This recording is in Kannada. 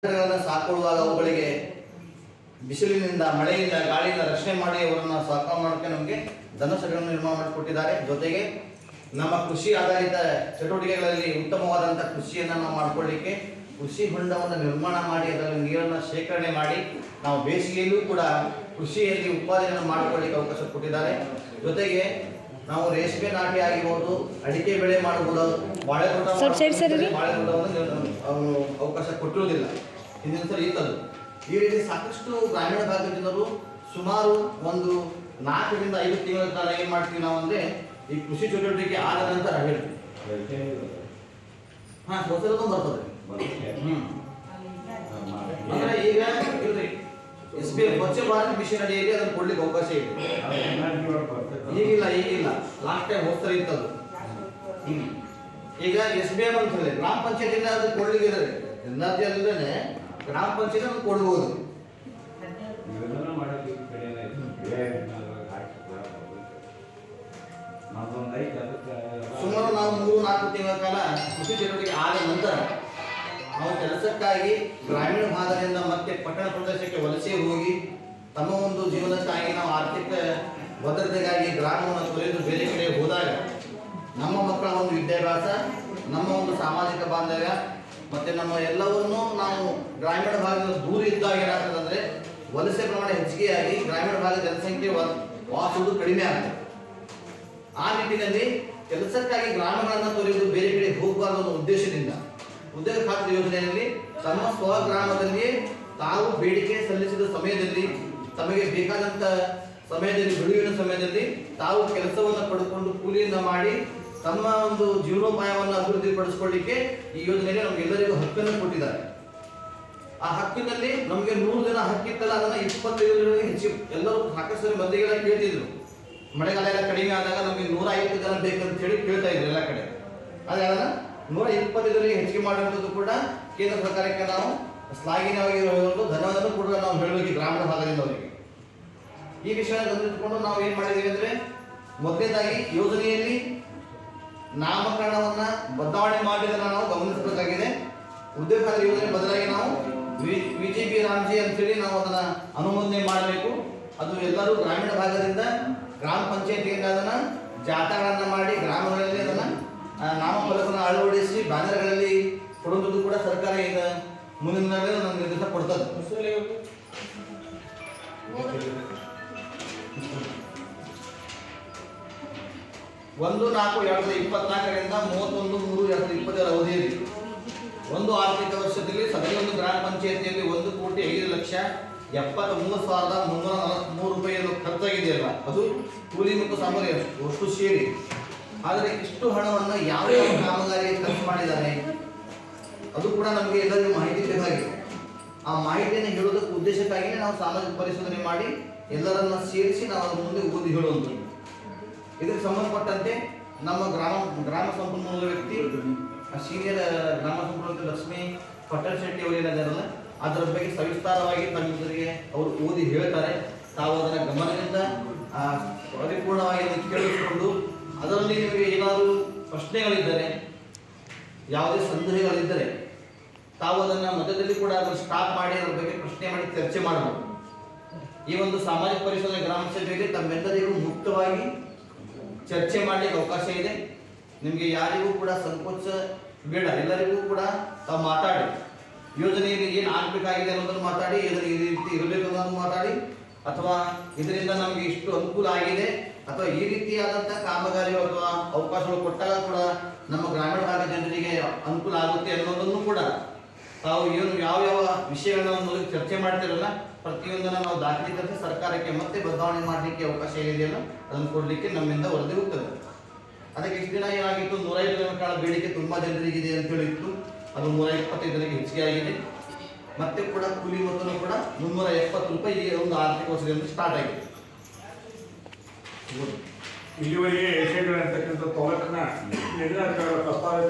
ಸಾಕೊಳ್ಳುವಾಗ ಅವುಗಳಿಗೆ ಬಿಸಿಲಿನಿಂದ, ಮಳೆಯಿಂದ, ಗಾಳಿಯಿಂದ ರಕ್ಷಣೆ ಮಾಡಿ ಅವರನ್ನು ಸಾಕಾರ ಮಾಡೋಕ್ಕೆ ನಮಗೆ ಧನಸಗಳನ್ನು ನಿರ್ಮಾಣ ಮಾಡಿಕೊಟ್ಟಿದ್ದಾರೆ. ಜೊತೆಗೆ ನಮ್ಮ ಕೃಷಿ ಆಧಾರಿತ ಚಟುವಟಿಕೆಗಳಲ್ಲಿ ಉತ್ತಮವಾದಂಥ ಕೃಷಿಯನ್ನು ನಾವು ಮಾಡಿಕೊಳ್ಳಿಕ್ಕೆ ಕೃಷಿ ಹೊಂಡವನ್ನು ನಿರ್ಮಾಣ ಮಾಡಿ ಅದರಲ್ಲಿ ನೀರನ್ನು ಶೇಖರಣೆ ಮಾಡಿ ನಾವು ಬೇಸಿಗೆಯಲ್ಲೂ ಕೂಡ ಕೃಷಿಯಲ್ಲಿ ಉತ್ಪಾದನೆಯನ್ನು ಮಾಡಿಕೊಳ್ಳಿಕ್ಕೆ ಅವಕಾಶ ಕೊಟ್ಟಿದ್ದಾರೆ. ಜೊತೆಗೆ ನಾವು ರೇಷ್ಮೆ ನಾಟಿ ಆಗಿರ್ಬೋದು, ಅಡಿಕೆ ಬೆಳೆ ಮಾಡಬಹುದು, ಬಾಳೆತೋಟವನ್ನು ಅವಕಾಶ ಕೊಟ್ಟಿರುವುದಿಲ್ಲ. ಹಿಂದಿನ ಸಲ ಇತ್ತದು. ಈ ರೀತಿ ಸಾಕಷ್ಟು ಗ್ರಾಮೀಣ ಭಾಗದ ಜನರು ಸುಮಾರು ಒಂದು 4 ರಿಂದ 5 ತಿಂಗಳ ಕಾಲ ಏನು ಮಾಡ್ತೀವಿ ನಾವು ಅಂದರೆ ಈ ಕೃಷಿ ಚಟುವಟಿಕೆ ಆದ ನಂತರ ಹೇಳ್ತೀವಿ. ಹೊಸದೊಂದು ಬರ್ತದೆ. ಅಂದರೆ ಈಗ ಇಲ್ರಿ SBI ಸ್ವಚ್ಛ ಭಾರತ್ ಮಿಷನ್ ಅಡಿಯಲ್ಲಿ ಅದನ್ನು ಕೊಡ್ಲಿಕ್ಕೆ ಅವಕಾಶ ಇದೆ. ಈಗಿಲ್ಲ ಲಾಸ್ಟ್ ಟೈಮ್ ಹೋಗ್ತಾ ಇರ್ತದು. ಈಗ SBI ಅಂತ ಹೇಳಿ ಗ್ರಾಮ ಪಂಚಾಯತಿಂದ ಅದು ಕೊಡ್ಲಿಕ್ಕೆ ಇದೆ. ಎನರ್ಜಿ ಅಲ್ಲದೆ ಗ್ರಾಮ ಪಂಚಾಯತ್ ಅದನ್ನು ಕೊಡ್ಬೋದು. ಸುಮಾರು ನಾವು 3-4 ತಿಂಗಳ ಕಾಲ ಕೃಷಿ ಚಟುವಟಿಕೆ ಆದ ನಂತರ ನಾವು ಕೆಲಸಕ್ಕಾಗಿ ಗ್ರಾಮೀಣ ಭಾಗದಿಂದ ಮತ್ತೆ ಪಟ್ಟಣ ಪ್ರದೇಶಕ್ಕೆ ವಲಸೆ ಹೋಗಿ ತಮ್ಮ ಒಂದು ಜೀವನಕ್ಕಾಗಿ ನಾವು ಆರ್ಥಿಕ ಭದ್ರತೆಗಾಗಿ ಗ್ರಾಮವನ್ನು ತೊರೆದು ಬೇರೆ ಕಡೆ ಹೋದಾಗ ನಮ್ಮ ಮಕ್ಕಳ ಒಂದು ವಿದ್ಯಾಭ್ಯಾಸ, ನಮ್ಮ ಒಂದು ಸಾಮಾಜಿಕ ಬಾಂಧವ್ಯ ಮತ್ತು ನಮ್ಮ ಎಲ್ಲವನ್ನೂ ನಾವು ಗ್ರಾಮೀಣ ಭಾಗದಿಂದ ದೂರ ಇದ್ದಾಗ ಏನಾಗ್ತದಂದರೆ ವಲಸೆ ಪ್ರಮಾಣ ಹೆಚ್ಚಿಗೆಯಾಗಿ ಗ್ರಾಮೀಣ ಭಾಗದ ಜನಸಂಖ್ಯೆ ವಾಸುವುದು ಕಡಿಮೆ ಆಗ್ತದೆ. ಆ ನಿಟ್ಟಿನಲ್ಲಿ ಕೆಲಸಕ್ಕಾಗಿ ಗ್ರಾಮಗಳನ್ನು ತೊರೆದು ಬೇರೆ ಕಡೆ ಹೋಗಬಾರದು ಅನ್ನೋ ಉದ್ದೇಶದಿಂದ ಉದ್ಯೋಗ ಖಾತ್ರಿ ಯೋಜನೆಯಲ್ಲಿ ತಮ್ಮ ಸ್ವಗ್ರಾಮದಲ್ಲಿಯೇ ತಾವು ಬೇಡಿಕೆ ಸಲ್ಲಿಸಿದ ಸಮಯದಲ್ಲಿ ತಮಗೆ ಬೇಕಾದಂಥ ಸಮಯದಲ್ಲಿ, ಬಿಡುವಿನ ಸಮಯದಲ್ಲಿ ತಾವು ಕೆಲಸವನ್ನು ಪಡೆದುಕೊಂಡು ಕೂಲಿಯಿಂದ ಮಾಡಿ ತಮ್ಮ ಒಂದು ಜೀವನೋಪಾಯವನ್ನು ಅಭಿವೃದ್ಧಿಪಡಿಸಿಕೊಳ್ಳಿಕ್ಕೆ ಈ ಯೋಜನೆಯಲ್ಲಿ ನಮಗೆಲ್ಲರಿಗೂ ಹಕ್ಕನ್ನು ಕೊಟ್ಟಿದ್ದಾರೆ. ಆ ಹಕ್ಕಿನಲ್ಲಿ ನಮಗೆ 100 ದಿನ ಹಕ್ಕಿತ್ತಲ್ಲ, ಅದನ್ನು 25 ದಿನಗಳಿಗೆ ಹೆಚ್ಚು ಎಲ್ಲರೂ ಸಾಕಷ್ಟು ಮಂದಿಗೆಲ್ಲ ಕೇಳ್ತಿದ್ರು. ಮಳೆಗಾಲ ಎಲ್ಲ ಕಡಿಮೆ ಆದಾಗ ನಮಗೆ 150 ಜನ ಬೇಕಂತ ಹೇಳಿ ಕೇಳ್ತಾ ಇದ್ರು ಎಲ್ಲ ಕಡೆ. ಆದರೆ ಅದನ್ನು 125 ದಿನಕ್ಕೆ ಹೆಚ್ಚಿಗೆ ಮಾಡುವಂಥದ್ದು ಕೂಡ ಕೇಂದ್ರ ಸರ್ಕಾರಕ್ಕೆ ನಾವು ಶ್ಲಾಘನೀಯವಾಗಿ ಧನ್ಯವಾದ ಕೂಡ ನಾವು ಹೇಳಬೇಕು ಗ್ರಾಮೀಣ ಭಾಗದಿಂದ ಅವರಿಗೆ. ಈ ವಿಷಯ ಗಮನಿಸಿಕೊಂಡು ನಾವು ಏನು ಮಾಡಿದ್ದೀವಿ ಅಂದರೆ, ಮೊದಲನೇದಾಗಿ ಯೋಜನೆಯಲ್ಲಿ ನಾಮಕರಣವನ್ನು ಬದಲಾವಣೆ ಮಾಡಿದ್ದನ್ನು ನಾವು ಗಮನಿಸಬೇಕಾಗಿದೆ. ಉದ್ಯೋಗ ಖಾತ್ರಿ ಯೋಜನೆ ಬದಲಾಗಿ ನಾವು VGP ರಾಮ್ಜಿ ಅಂತೇಳಿ ನಾವು ಅದನ್ನು ಅನುಮೋದನೆ ಮಾಡಬೇಕು. ಅದು ಎಲ್ಲರೂ ಗ್ರಾಮೀಣ ಭಾಗದಿಂದ ಗ್ರಾಮ ಪಂಚಾಯತಿಯಿಂದ ಅದನ್ನು ಜಾಥಾಗಳನ್ನು ಮಾಡಿ ಗ್ರಾಮಗಳಲ್ಲಿ ಅದನ್ನು ನಾಮಫಲಕವನ್ನು ಅಳವಡಿಸಿ ಬ್ಯಾನರ್ಗಳಲ್ಲಿ ಕೊಡುವುದು ಕೂಡ ಸರ್ಕಾರ ಈಗ ಮುಂದಿನ ನಿರ್ದೇಶ ಕೊಡ್ತದೆ. 1/4/2024 31/3/2020 ಅವಧಿಯಲ್ಲಿ ಒಂದು ಆರ್ಥಿಕ ವರ್ಷದಲ್ಲಿ 11 ಗ್ರಾಮ ಪಂಚಾಯತಿಯಲ್ಲಿ 1,05,73,343 ರೂಪಾಯಿಯನ್ನು ಖರ್ಚಾಗಿದೆಯಲ್ಲ, ಅದು ಕೂಲಿ ಮತ್ತು ಸಾಮಗ್ರಿ ಅಷ್ಟು ಸೇರಿ. ಆದರೆ ಇಷ್ಟು ಹಣವನ್ನು ಯಾವ ಕಾಮಗಾರಿಗೆ ಖರ್ಚು ಮಾಡಿದ್ದಾರೆ ಅದು ಕೂಡ ನಮಗೆ ಎಲ್ಲರಿಗೂ ಮಾಹಿತಿ ಬೇಕಾಗಿದೆ. ಆ ಮಾಹಿತಿಯನ್ನು ಹೇಳೋದಕ್ಕೆ ಉದ್ದೇಶಕ್ಕಾಗಿಯೇ ನಾವು ಸಾಮಾಜಿಕ ಪರಿಶೋಧನೆ ಮಾಡಿ ಎಲ್ಲರನ್ನ ಸೇರಿಸಿ ನಾವು ಅದರ ಮುಂದೆ ಓದಿ ಹೇಳುವಂಥದ್ದು. ಇದಕ್ಕೆ ಸಂಬಂಧಪಟ್ಟಂತೆ ನಮ್ಮ ಗ್ರಾಮ ಸಂಪನ್ಮೂಲ ವ್ಯಕ್ತಿ ಸೀನಿಯರ್ ಗ್ರಾಮ ಸಂಪನ್ಮೂಲ ಲಕ್ಷ್ಮೀ ಪಟೇಲ್ ಶೆಟ್ಟಿ ಅವರು ಏನಿದಾರಲ್ಲ, ಅದರ ಬಗ್ಗೆ ಸವಿಸ್ತಾರವಾಗಿ ತಮ್ಮೆಲ್ಲರಿಗೆ ಅವರು ಓದಿ ಹೇಳ್ತಾರೆ. ತಾವು ಅದನ್ನು ಗಮನದಿಂದ ಪರಿಪೂರ್ಣವಾಗಿ ಕೇಳಿಸಿಕೊಂಡು ಅದರಲ್ಲಿ ನಿಮಗೆ ಏನಾದರೂ ಪ್ರಶ್ನೆಗಳಿದ್ದರೆ, ಯಾವುದೇ ಸಂದೇಹಗಳಿದ್ದರೆ ತಾವು ಅದನ್ನು ಮಧ್ಯದಲ್ಲಿ ಕೂಡ ಅದನ್ನು ಸ್ಟಾಪ್ ಮಾಡಿ ಅದರ ಬಗ್ಗೆ ಪ್ರಶ್ನೆ ಮಾಡಿ ಚರ್ಚೆ ಮಾಡಬಹುದು. ಈ ಒಂದು ಸಾಮಾಜಿಕ ಪರಿಶೋಧನೆ ಗ್ರಾಮ ಸಭೆಯಲ್ಲಿ ತಮ್ಮೆಲ್ಲರಿಗೂ ಮುಕ್ತವಾಗಿ ಚರ್ಚೆ ಮಾಡಲಿಕ್ಕೆ ಅವಕಾಶ ಇದೆ. ನಿಮಗೆ ಯಾರಿಗೂ ಕೂಡ ಸಂಕೋಚ ಬೇಡ, ಎಲ್ಲರಿಗೂ ಕೂಡ ತಾವು ಮಾತಾಡಿ ಯೋಜನೆಯಲ್ಲಿ ಏನು ಆಗಬೇಕಾಗಿದೆ ಅನ್ನೋದನ್ನು ಮಾತಾಡಿ, ಇದನ್ನು ಈ ರೀತಿ ಇರಬೇಕು ಅನ್ನೋದನ್ನು ಮಾತಾಡಿ, ಅಥವಾ ಇದರಿಂದ ನಮಗೆ ಇಷ್ಟು ಅನುಕೂಲ ಆಗಿದೆ ಅಥವಾ ಈ ರೀತಿಯಾದಂಥ ಕಾಮಗಾರಿಗಳು ಅಥವಾ ಅವಕಾಶಗಳು ಕೊಟ್ಟಾಗ ಕೂಡ ನಮ್ಮ ಗ್ರಾಮೀಣ ಭಾಗದ ಜನರಿಗೆ ಅನುಕೂಲ ಆಗುತ್ತೆ ಅನ್ನೋದನ್ನು ಕೂಡ ತಾವು ಏನು ಯಾವ್ಯಾವ ವಿಷಯಗಳನ್ನು ಚರ್ಚೆ ಮಾಡ್ತಿರಲ್ಲ ಪ್ರತಿಯೊಂದನ್ನು ನಾವು ದಾಖಲೀಕರಿಸಿ ಸರ್ಕಾರಕ್ಕೆ ಮತ್ತೆ ಬದಲಾವಣೆ ಮಾಡಲಿಕ್ಕೆ ಅವಕಾಶ ಏನಿದೆಯಲ್ಲ ಅದನ್ನು ಕೊಡಲಿಕ್ಕೆ ನಮ್ಮಿಂದ ವರದಿ ಹೋಗ್ತದೆ. ಅದಕ್ಕೆ ಇಷ್ಟು ದಿನ ಏನಾಗಿತ್ತು, 105 ದಿನಗಳ ಕಾಲ ಬೇಡಿಕೆ ತುಂಬ ಜನರಿಗಿದೆ ಅಂತ ಹೇಳಿತ್ತು. ಅದು 125 ದಿನಕ್ಕೆ ಹೆಚ್ಚಿಗೆ ಆಗಿದೆ. ಮತ್ತೆ ಕೂಡ ಕೂಲಿ ಮೊತ್ತನೂ ಕೂಡ 370 ರೂಪಾಯಿ ಈ ಒಂದು ಆರ್ಥಿಕ ವರ್ಷದಿಂದ ಸ್ಟಾರ್ಟ್ ಆಗಿದೆ. ಇಲ್ಲಿವರೆಗೆ ಏಷ್ಯಾಗಳಂತಕ್ಕಂಥ ತೊಲಕನ ನಿರ್ಣಾಯಕ ಪ್ರಸ್ತಾವಿತ